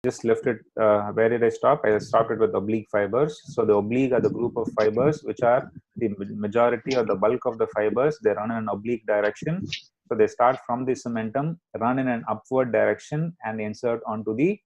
just left it, where did I stop? I stopped it with oblique fibers. So the oblique are the group of fibers which are the majority or the bulk of the fibers. They run in an oblique direction. So they start from the cementum, run in an upward direction, and insert onto the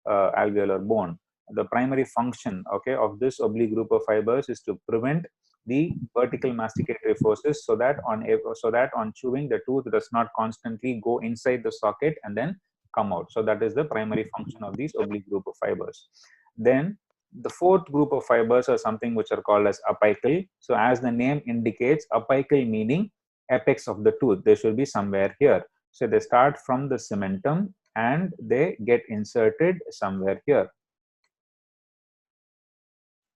alveolar bone. The primary function, okay, of this oblique group of fibers is to prevent the vertical masticatory forces, so that on chewing the tooth does not constantly go inside the socket and then come out. So that is the primary function of these oblique group of fibers. Then the fourth group of fibers are something which are called as apical. So as the name indicates, apical meaning apex of the tooth. They should be somewhere here. So they start from the cementum and they get inserted somewhere here.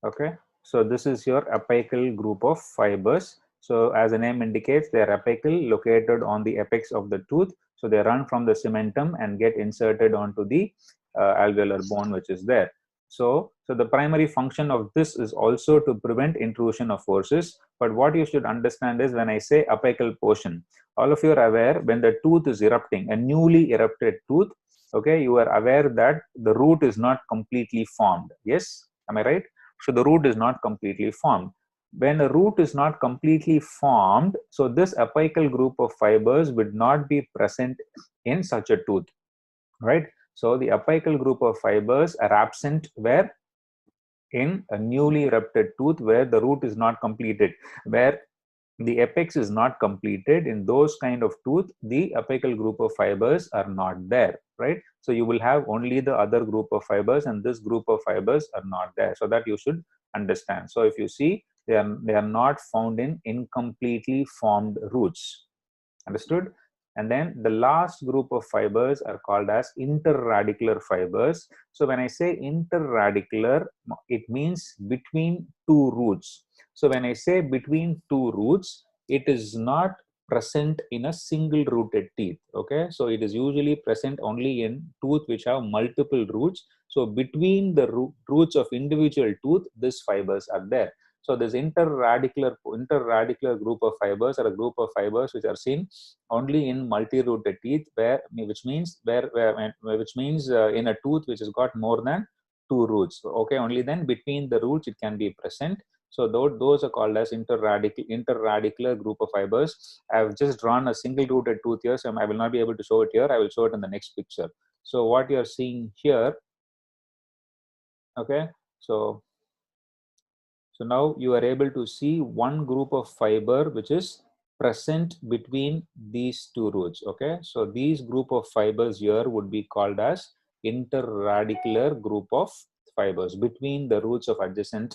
Okay, so this is your apical group of fibers. So as the name indicates, they are apical, located on the apex of the tooth. So they run from the cementum and get inserted onto the alveolar bone which is there. So the primary function of this is also to prevent intrusion of forces. But what you should understand is, when I say apical portion, all of you are aware when the tooth is erupting, a newly erupted tooth, okay, you are aware that the root is not completely formed. Yes, am I right? So the root is not completely formed. When a root is not completely formed, so this apical group of fibers would not be present in such a tooth, right? So the apical group of fibers are absent where? In a newly erupted tooth where the root is not completed, where the apex is not completed. In those kind of tooth, the apical group of fibers are not there, right? So you will have only the other group of fibers, and this group of fibers are not there. So that you should understand. So if you see, they are not found in incompletely formed roots. Understood? And then the last group of fibers are called as interradicular fibers. So when I say interradicular, it means between two roots. So when I say between two roots, it is not present in a single rooted teeth. Okay, so it is usually present only in tooth which have multiple roots. So between the roots of individual tooth, these fibers are there. So this interradicular group of fibers are a group of fibers which are seen only in multi-rooted teeth, which means in a tooth which has got more than two roots. Okay, only then between the roots it can be present. So those are called as interradicular group of fibers. I have just drawn a single rooted tooth here, so I will not be able to show it here. I will show it in the next picture. So what you are seeing here, okay, so now you are able to see one group of fiber which is present between these two roots. Okay, so these group of fibers here would be called as interradicular group of fibers. Between the roots of adjacent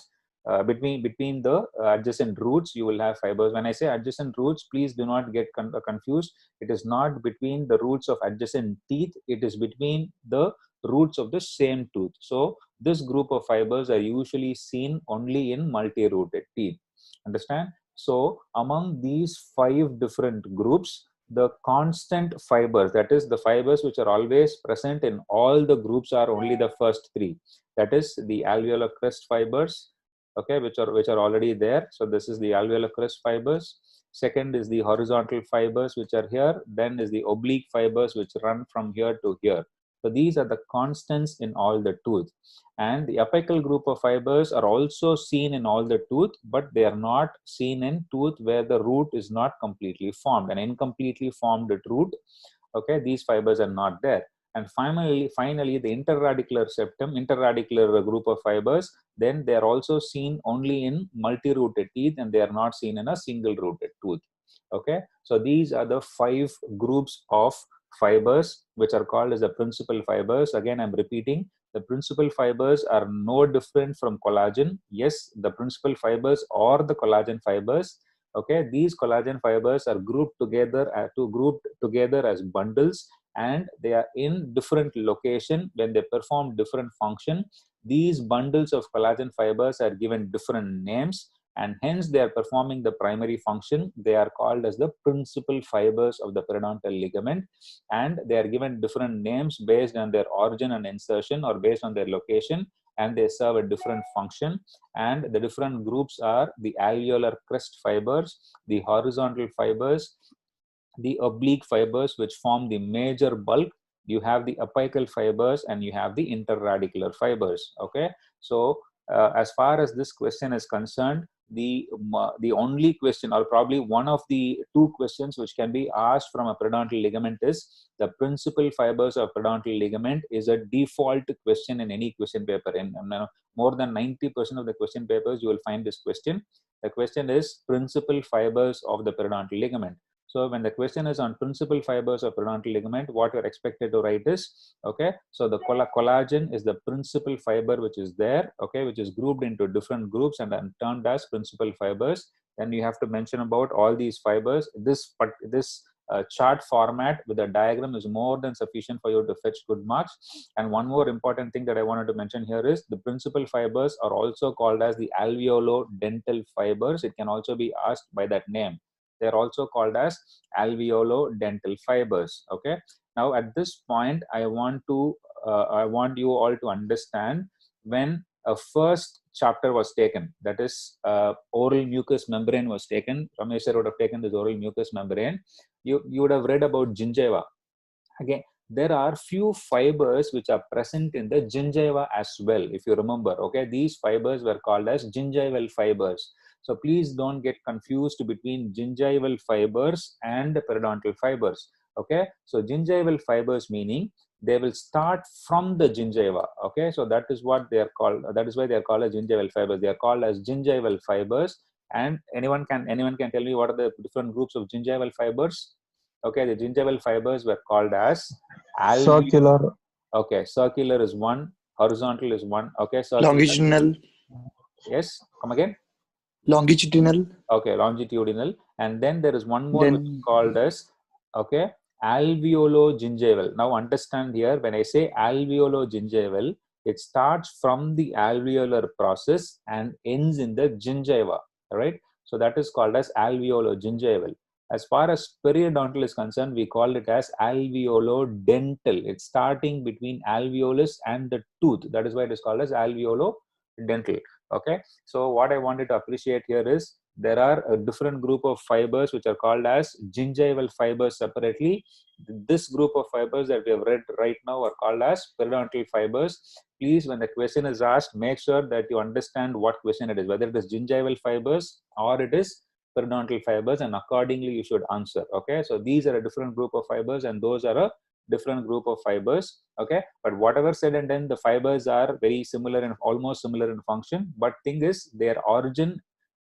between the adjacent roots, you will have fibers. When I say adjacent roots, please do not get confused. It is not between the roots of adjacent teeth, it is between the roots of the same tooth. So this group of fibers are usually seen only in multi-rooted teeth. Understand? So among these 5 different groups, the constant fibers, that is the fibers which are always present in all the groups, are only the first 3. That is the alveolar crest fibers, okay, which are already there. So this is the alveolar crest fibers. Second is the horizontal fibers which are here. Then is the oblique fibers which run from here to here. So these are the constants in all the tooth. And the apical group of fibers are also seen in all the tooth, but they are not seen in tooth where the root is not completely formed. An incompletely formed root, okay, these fibers are not there. And finally the interradicular group of fibers, then they are also seen only in multi-rooted teeth, and they are not seen in a single rooted tooth. Okay, so these are the 5 groups of fibers which are called as the principal fibers. Again, I'm repeating, the principal fibers are no different from collagen. Yes, the principal fibers are the collagen fibers. Okay, these collagen fibers are grouped together as bundles, and they are in different location when they perform different function. These bundles of collagen fibers are given different names, and hence they are performing the primary function. They are called as the principal fibers of the periodontal ligament, and they are given different names based on their origin and insertion, or based on their location, and they serve a different function. And the different groups are the alveolar crest fibers, the horizontal fibers, the oblique fibers which form the major bulk, you have the apical fibers, and you have the interradicular fibers. Okay, so as far as this question is concerned, the only question, or probably one of the two questions which can be asked from a periodontal ligament, is the principal fibers of periodontal ligament is a default question in any question paper. In more than 90% of the question papers, you will find this question. The question is principal fibers of the periodontal ligament. So when the question is on principal fibers of periodontal ligament, what you're expected to write is, okay, so the collagen is the principal fiber which is there, okay, which is grouped into different groups and then termed as principal fibers. Then you have to mention about all these fibers. This chart format with a diagram is more than sufficient for you to fetch good marks. And one more important thing that I wanted to mention here is the principal fibers are also called as the alveolo-dental fibers. It can also be asked by that name. They are also called as alveolo-dental fibers. Okay. Now at this point, I want you all to understand, when a first chapter was taken, that is oral mucous membrane was taken. Ramesh sir would have taken this oral mucous membrane. You would have read about gingiva. Again, there are few fibers which are present in the gingiva as well, if you remember. Okay, these fibers were called as gingival fibers. So please don't get confused between gingival fibers and periodontal fibers. Okay, so gingival fibers meaning they will start from the gingiva. Okay, so that is what they are called. That is why they are called as gingival fibers. They are called as gingival fibers. And anyone can tell me what are the different groups of gingival fibers? Okay, the gingival fibers were called as Circular. Okay, circular is one, horizontal is one. Okay, circular. Longitudinal. Yes, come again. Longitudinal. Okay, longitudinal. And then there is one more which is Then called as, okay, alveolo-gingival. Now understand here, when I say alveolo-gingival, it starts from the alveolar process and ends in the gingiva, right? So that is called as alveolo-gingival. As far as periodontal is concerned, we call it as alveolo-dental. It's starting between alveolus and the tooth. That is why it is called as alveolo-dental. Okay, so what I wanted to appreciate here is there are a different group of fibers which are called as gingival fibers separately. This group of fibers that we have read right now are called as periodontal fibers. Please, when the question is asked, make sure that you understand what question it is, whether it is gingival fibers or it is periodontal fibers, and accordingly you should answer. Okay, so these are a different group of fibers and those are a different group of fibers. Okay, but whatever said and done, the fibers are very similar and almost similar in function, but thing is their origin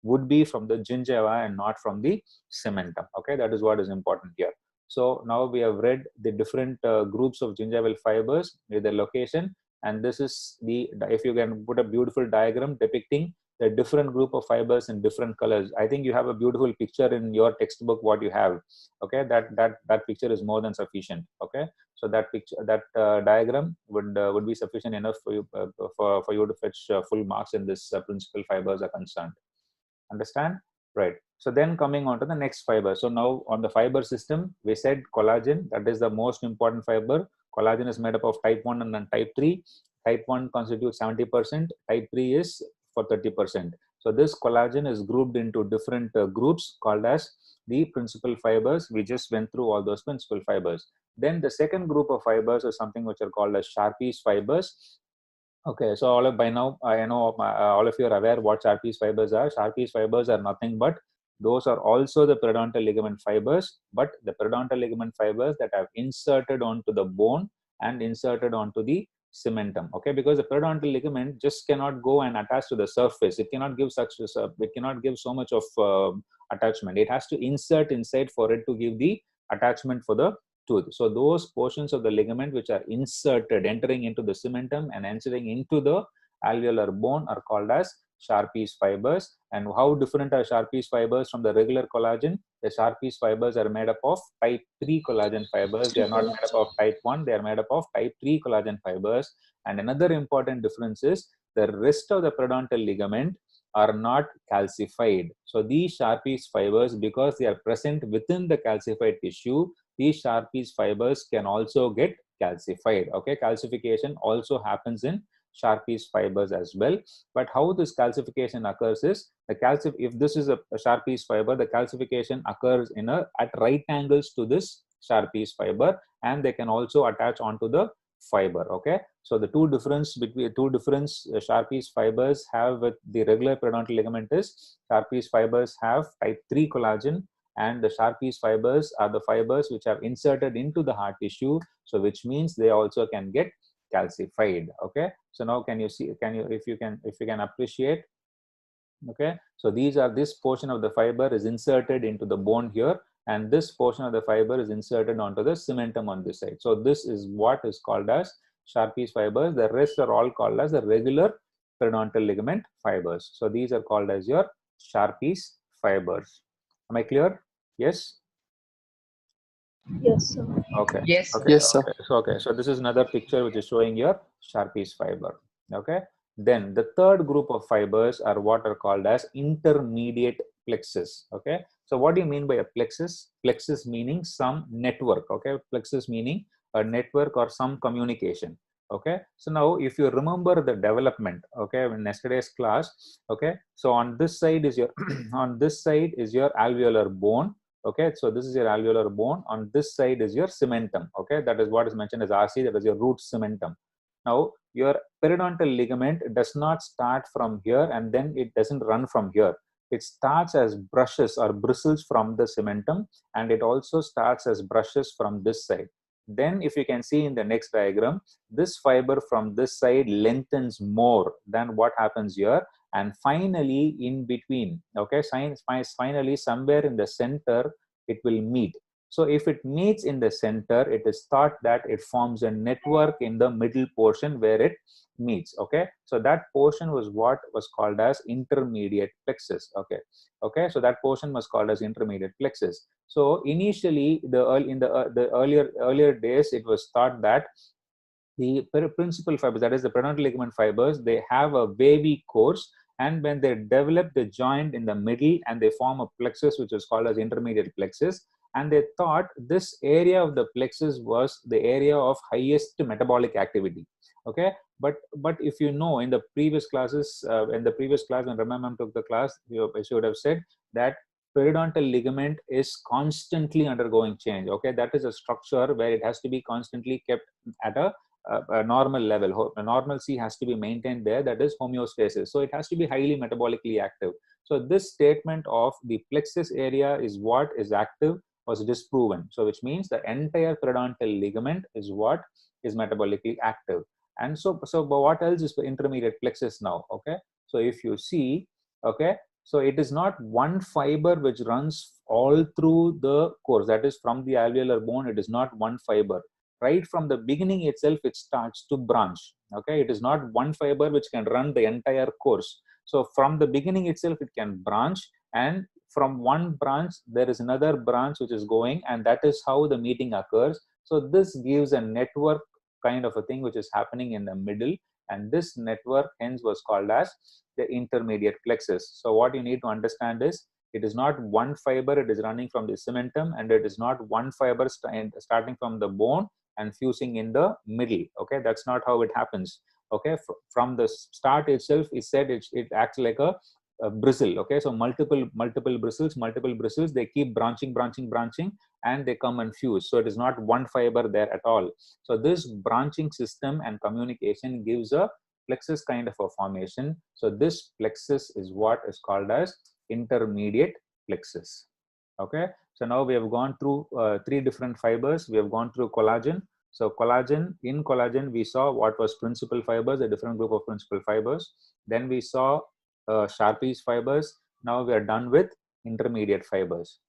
would be from the gingiva and not from the cementum. Okay, that is what is important here. So now we have read the different groups of gingival fibers with their location, and this is the, if you can put a beautiful diagram depicting the different group of fibers in different colors. I think you have a beautiful picture in your textbook what you have. Okay, that picture is more than sufficient. Okay, so that picture, that diagram would be sufficient enough for you for you to fetch full marks in this principal fibers are concerned. Understand? Right. So then coming on to the next fiber. So now on the fiber system, we said collagen, that is the most important fiber. Collagen is made up of type 1 and then type 3. Type 1 constitutes 70%, type 3 is for 30%. So this collagen is grouped into different groups called as the principal fibers. We just went through all those principal fibers. Then the second group of fibers is something which are called as Sharpie's fibers. Okay, so by now I know all of you are aware what Sharpie's fibers are. Sharpie's fibers are nothing but those are also the periodontal ligament fibers, but the periodontal ligament fibers that have inserted onto the bone and inserted onto the cementum. Okay, because the periodontal ligament just cannot go and attach to the surface. It cannot give so much of attachment. It has to insert inside for it to give the attachment for the tooth. So those portions of the ligament which are inserted, entering into the cementum and entering into the alveolar bone are called as Sharpie's fibers. And how different are Sharpie's fibers from the regular collagen? The Sharpie's fibers are made up of type 3 collagen fibers. They are not made up of type 1. They are made up of type 3 collagen fibers. And another important difference is the rest of the periodontal ligament are not calcified. So these Sharpie's fibers, because they are present within the calcified tissue, these Sharpie's fibers can also get calcified. Okay, calcification also happens in Sharpie's fibers as well. But how this calcification occurs is if this is a Sharpie's fiber, the calcification occurs at right angles to this Sharpie's fiber, and they can also attach onto the fiber. Okay, so the two difference Sharpie's fibers have with the regular periodontal ligament is Sharpie's fibers have type 3 collagen, and the Sharpie's fibers are the fibers which are inserted into the hard tissue, so which means they also can get calcified. Okay, so now can you see, if you can appreciate. Okay, so this portion of the fiber is inserted into the bone here, and this portion of the fiber is inserted onto the cementum on this side. So this is what is called as Sharpie's fibers. The rest are all called as the regular periodontal ligament fibers. So these are called as your Sharpie's fibers. Am I clear? Yes. Yes, sir. Okay. Yes. Okay. Yes, sir. Okay. So this is another picture which is showing your Sharpie's fiber. Okay. Then the third group of fibers are what are called as intermediate plexus. Okay. So what do you mean by a plexus? Plexus meaning some network. Okay. Plexus meaning a network or some communication. Okay. So now if you remember the development, okay, in yesterday's class, okay. So on this side is your on this side is your alveolar bone. Okay, so this is your alveolar bone. On this side is your cementum. Okay, that is what is mentioned as RC, that is your root cementum. Now, your periodontal ligament does not start from here and then it doesn't run from here. It starts as brushes or bristles from the cementum, and it also starts as brushes from this side. Then, if you can see in the next diagram, this fiber from this side lengthens more than what happens here. And finally, in between, okay, finally somewhere in the center, it will meet. So if it meets in the center, it is thought that it forms a network in the middle portion where it meets. Okay, so that portion was what was called as intermediate plexus. Okay, so that portion was called as intermediate plexus. So initially, the earlier days, it was thought that the principal fibers, that is the periodontal ligament fibers, they have a wavy course, and when they develop the joint in the middle and they form a plexus which is called as intermediate plexus, and they thought this area of the plexus was the area of highest metabolic activity. Okay, but if you know, in the previous classes, when Ramapuram took the class, she would have said that periodontal ligament is constantly undergoing change. Okay, that is a structure where it has to be constantly kept at a normal level. A normalcy has to be maintained there, that is homeostasis. So it has to be highly metabolically active. So this statement of the plexus area is what is active was disproven. So which means the entire periodontal ligament is what is metabolically active. And so but what else is the intermediate plexus now? Okay, so if you see, okay, so it is not one fiber which runs all through the course, that is from the alveolar bone. It is not one fiber. Right from the beginning itself, it starts to branch. Okay, it is not one fiber which can run the entire course. So from the beginning itself, it can branch, and from one branch there is another branch which is going, and that is how the meeting occurs. So this gives a network kind of a thing which is happening in the middle, and this network hence was called as the intermediate plexus. So what you need to understand is, it is not one fiber, it is running from the cementum, and it is not one fiber starting from the bone and fusing in the middle. Okay, that's not how it happens. Okay, from the start itself, it said it acts like a bristle. Okay, so multiple bristles, they keep branching, and they come and fuse. So it is not one fiber there at all. So this branching system and communication gives a plexus kind of a formation. So this plexus is what is called as intermediate plexus. Okay, so now we have gone through three different fibers. We have gone through collagen. So in collagen we saw what was principal fibers, a different group of principal fibers. Then we saw Sharpie's fibers. Now we are done with intermediate fibers.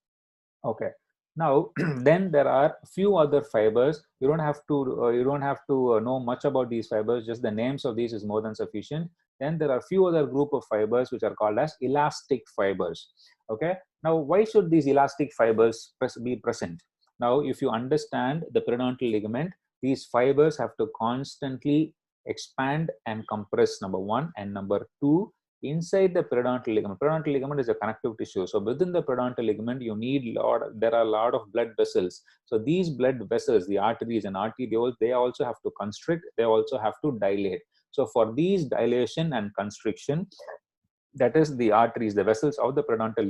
Okay, now then there are few other fibers. You don't have to know much about these fibers. Just the names of these is more than sufficient. Then there are few other group of fibers which are called as elastic fibers. Okay, now why should these elastic fibers be present? Now if you understand the periodontal ligament, these fibers have to constantly expand and compress, number one, and number two, inside the periodontal ligament is a connective tissue. So within the periodontal ligament, you need there are a lot of blood vessels. So these blood vessels, the arteries and arterioles, they also have to constrict, they also have to dilate. So for these dilation and constriction, that is the arteries, the vessels of the periodontal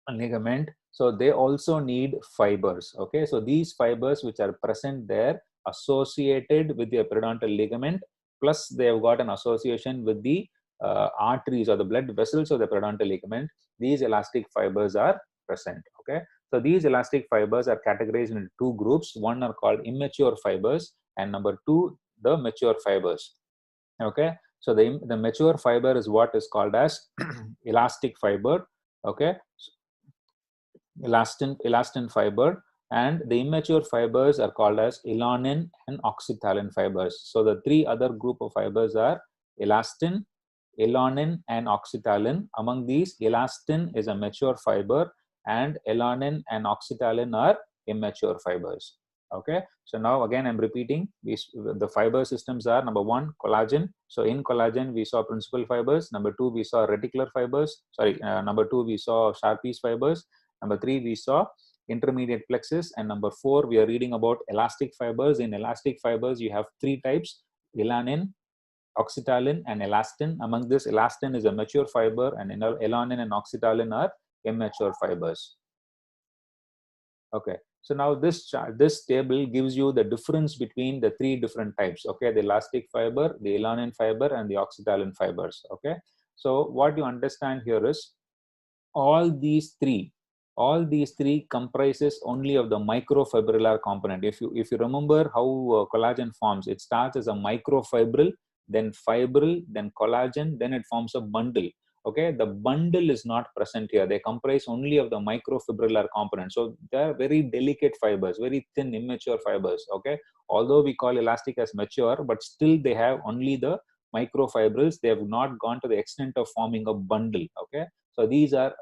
ligament. So they also need fibers. Okay, so these fibers which are present there associated with the periodontal ligament, plus they have got an association with the arteries or the blood vessels of the periodontal ligament. These elastic fibers are present. Okay, so these elastic fibers are categorized into two groups. One are called immature fibers, and number two, the mature fibers. Okay, so the mature fiber is what is called as elastic fiber. Okay, elastin fiber, and the immature fibers are called as elastin and oxytocin fibers. So the three other group of fibers are elastin, elastin, and oxytocin. Among these, elastin is a mature fiber and elastin and oxytocin are immature fibers. Okay, so now again I'm repeating, the fiber systems are: number one, collagen. So in collagen we saw principal fibers. Number two, we saw reticular fibers. Number two, we saw Sharpie's fibers. Number three, we saw intermediate plexus. And number four, we are reading about elastic fibers. In elastic fibers, you have three types: elastin, oxytocin, and elastin. Among this, elastin is a mature fiber, and elastin and oxytocin are immature fibers. Okay, so now this table gives you the difference between the three different types. Okay, the elastic fiber, the elastin fiber, and the oxytocin fibers. Okay, so what you understand here is all these three comprises only of the microfibrillar component. If you remember how collagen forms, it starts as a microfibril, then fibril, then collagen, then it forms a bundle. Okay, the bundle is not present here. They comprise only of the microfibrillar component. So they are very delicate fibers, very thin, immature fibers. Okay, although we call elastic as mature, but still they have only the microfibrils. They have not gone to the extent of forming a bundle. Okay, so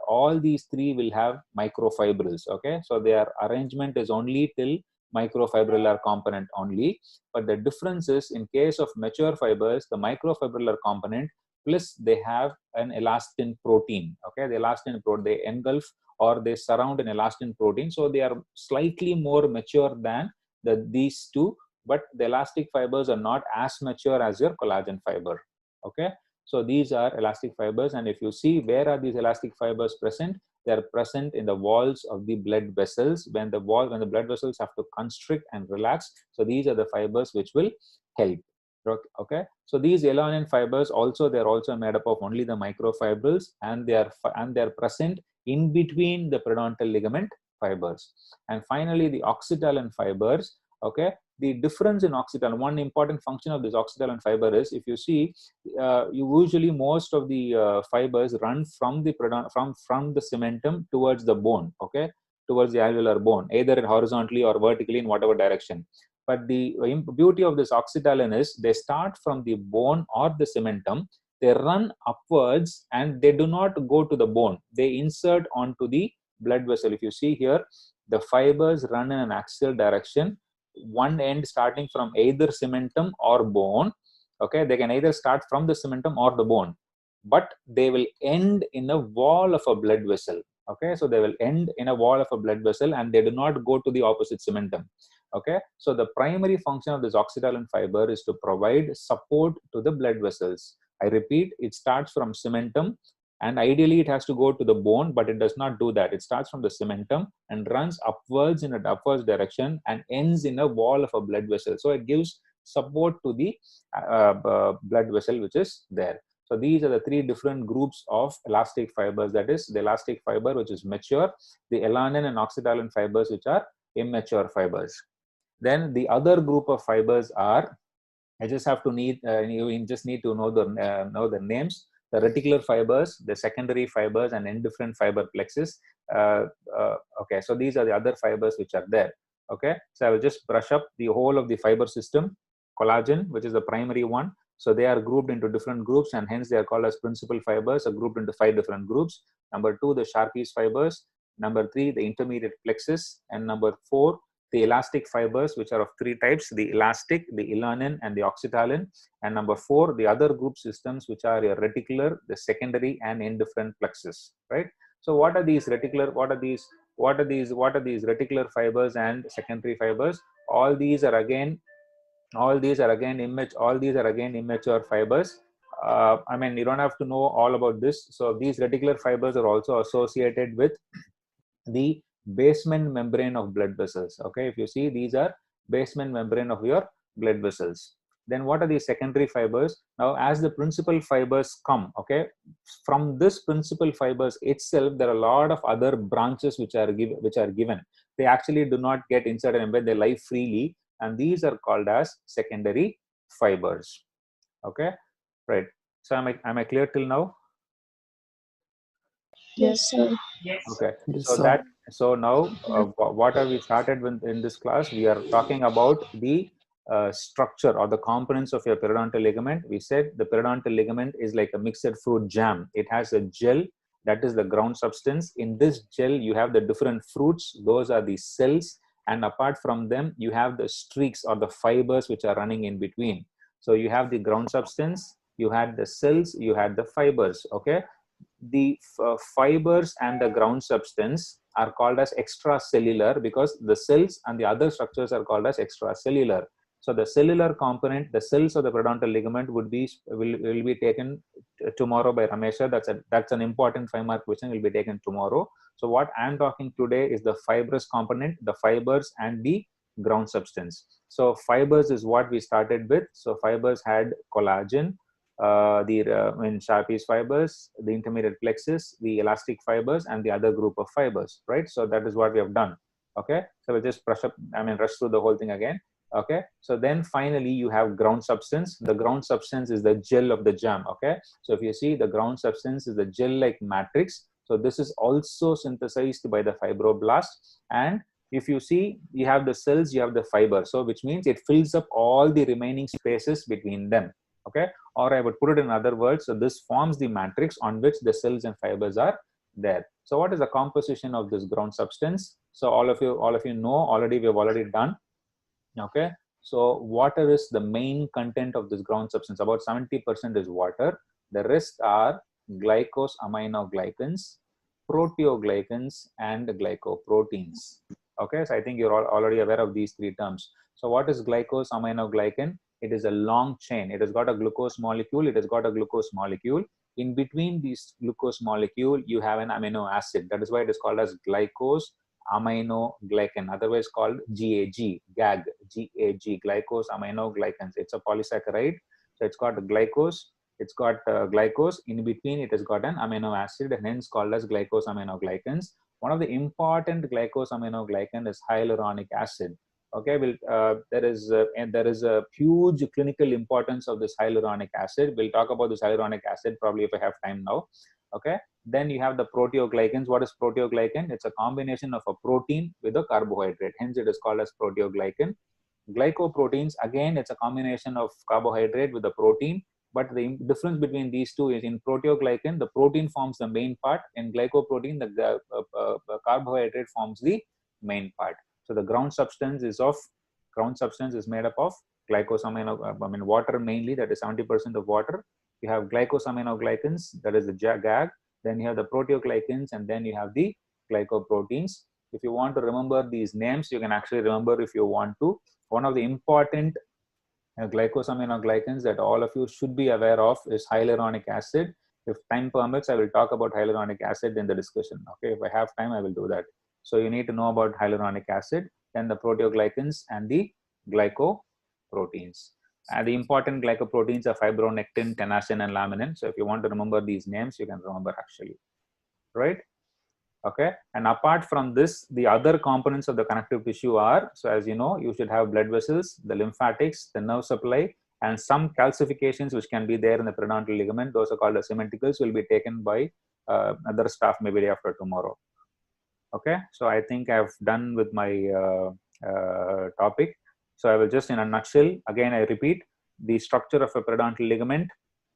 all these three will have microfibrils. Okay, so their arrangement is only till microfibrillar component only. But the difference is, in case of mature fibers, the microfibrillar component plus they have an elastin protein. Okay, the elastin protein, they engulf or they surround an elastin protein. So they are slightly more mature than these two, but the elastic fibers are not as mature as your collagen fiber. Okay, so these are elastic fibers, and if you see where are these elastic fibers present, they are present in the walls of the blood vessels. When the blood vessels have to constrict and relax, so these are the fibers which will help. Okay, so these elastin fibers also, they're also made up of only the microfibrils, and they are present in between the periodontal ligament fibers. And finally, the oxytocin fibers. Okay, the difference in oxytocin, one important function of this oxytocin fiber is, if you see, usually most of the fibers run from the from the cementum towards the bone. Okay, towards the alveolar bone, either horizontally or vertically, in whatever direction. But the beauty of this oxytocin is, they start from the bone or the cementum, they run upwards, and they do not go to the bone. They insert onto the blood vessel. If you see here, the fibers run in an axial direction, one end starting from either cementum or bone. Okay, they can either start from the cementum or the bone, but they will end in a wall of a blood vessel. Okay, so they will end in a wall of a blood vessel, and they do not go to the opposite cementum. Okay, so the primary function of this oxytocin fiber is to provide support to the blood vessels. I repeat, it starts from cementum, and ideally it has to go to the bone, but it does not do that. It starts from the cementum and runs upwards in an upwards direction and ends in a wall of a blood vessel. So it gives support to the blood vessel which is there. So these are the three different groups of elastic fibers. That is, the elastic fiber which is mature, the elastin and oxytocin fibers which are immature fibers. Then the other group of fibers are, I just have to you just need to know the names: the reticular fibers, the secondary fibers, and indifferent fiber plexus. Okay, so these are the other fibers which are there. Okay, so I will just brush up the whole of the fiber system. Collagen, which is the primary one. So they are grouped into different groups, and hence they are called as principal fibers, are grouped into 5 different groups. Number 2, the Sharpie's fibers. Number 3, the intermediate plexus. And number 4, the elastic fibers, which are of 3 types: the elastic, the elastin, and the oxytocin. And number 4, the other group systems, which are your reticular, the secondary, and indifferent plexus. Right. So what are these reticular? What are these reticular fibers and secondary fibers? All these are again immature fibers. I mean, you don't have to know all about this. So these reticular fibers are also associated with the basement membrane of blood vessels. Okay, if you see, these are basement membrane of your blood vessels. Then what are the secondary fibers? Now, as the principal fibers come, okay, from this principal fibers itself, there are a lot of other branches which are given. They actually do not get inserted and they lie freely, and these are called as secondary fibers. Okay, right. So am I clear till now? Yes, sir. Okay, Yes, so sir. now what are we started with in this class? We are talking about the structure or the components of your periodontal ligament. We said the periodontal ligament is like a mixed fruit jam. It has a gel, that is the ground substance. In this gel, you have the different fruits. Those are the cells, and apart from them, you have the streaks or the fibers which are running in between. So you have the ground substance, you had the cells, you had the fibers. Okay, the fibers and the ground substance are called as extracellular because the cells and the other structures are called as extracellular. So the cellular component, the cells of the periodontal ligament will be taken tomorrow by Ramesha. That's an important 5-mark question, will be taken tomorrow. So what I'm talking today is the fibrous component, the fibers and the ground substance. So fibers is what we started with. So fibers had collagen, Sharpie's fibers, the intermediate plexus, the elastic fibers, and the other group of fibers, right? So that is what we have done. Okay, so we'll just rush through the whole thing again. Okay, so then finally you have ground substance. The ground substance is the gel of the jam. Okay, so if you see, the ground substance is the gel-like matrix. So this is also synthesized by the fibroblast, and if you see, you have the cells, you have the fiber, so which means it fills up all the remaining spaces between them. Okay, or I would put it in other words, so this forms the matrix on which the cells and fibers are there. So what is the composition of this ground substance? So all of you know already, we have already done. Okay, so water is the main content of this ground substance. About 70% is water. The rest are glycosaminoglycans, proteoglycans, and glycoproteins. Okay, so I think you're already aware of these three terms. So what is glycosaminoglycan? It is a long chain. It has got a glucose molecule. It has got a glucose molecule. In between these glucose molecule, you have an amino acid. That is why it is called as glycose aminoglycan, otherwise called GAG, glycose aminoglycans. It's a polysaccharide. So it's got glycose, it's got glycose. In between, it has got an amino acid, and hence called as glycose aminoglycans. One of the important glycose aminoglycan is hyaluronic acid. Okay, there is a huge clinical importance of this hyaluronic acid. We'll talk about this hyaluronic acid probably if I have time now. Okay, then you have the proteoglycans. What is proteoglycan? It's a combination of a protein with a carbohydrate. Hence, it is called as proteoglycan. Glycoproteins, again, it's a combination of carbohydrate with a protein. But the difference between these two is in proteoglycan, the protein forms the main part. In glycoprotein, the carbohydrate forms the main part. So the ground substance is made up of water mainly, that is 70% of water. You have glycosaminoglycans, that is the GAG. Then you have the proteoglycans, and then you have the glycoproteins. If you want to remember these names, you can actually remember if you want to. One of the important glycosaminoglycans that all of you should be aware of is hyaluronic acid. If time permits, I will talk about hyaluronic acid in the discussion. Okay, if I have time, I will do that. So you need to know about hyaluronic acid, then the proteoglycans and the glycoproteins. And the important glycoproteins are fibronectin, tenacin, and laminin. So if you want to remember these names, you can remember actually, right? Okay, and apart from this, the other components of the connective tissue are, so as you know, you should have blood vessels, the lymphatics, the nerve supply, and some calcifications which can be there in the periodontal ligament. Those are called the cementicles, will be taken by other staff maybe day after tomorrow. Okay, so I think I've done with my topic. So I will just, in a nutshell, again I repeat, the structure of a periodontal ligament,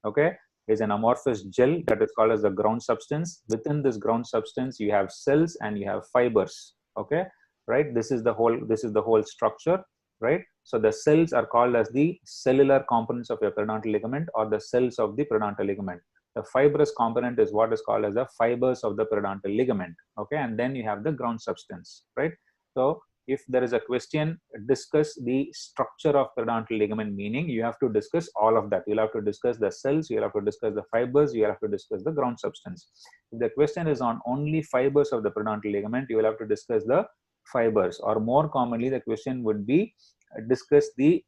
okay, is an amorphous gel that is called as the ground substance. Within this ground substance, you have cells and you have fibers. Okay, right? This is the whole structure, right? So the cells are called as the cellular components of your periodontal ligament, or the cells of the periodontal ligament. The fibrous component is what is called as the fibers of the periodontal ligament. Okay, and then you have the ground substance, right? So if there is a question, discuss the structure of periodontal ligament, meaning you have to discuss all of that. You'll have to discuss the cells, you'll have to discuss the fibers, you'll have to discuss the ground substance. If the question is on only fibers of the periodontal ligament, you will have to discuss the fibers, or more commonly the question would be discuss the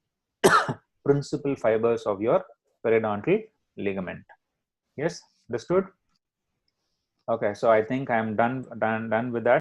principal fibers of your periodontal ligament. Yes, understood? Okay, so I think I'm done with that.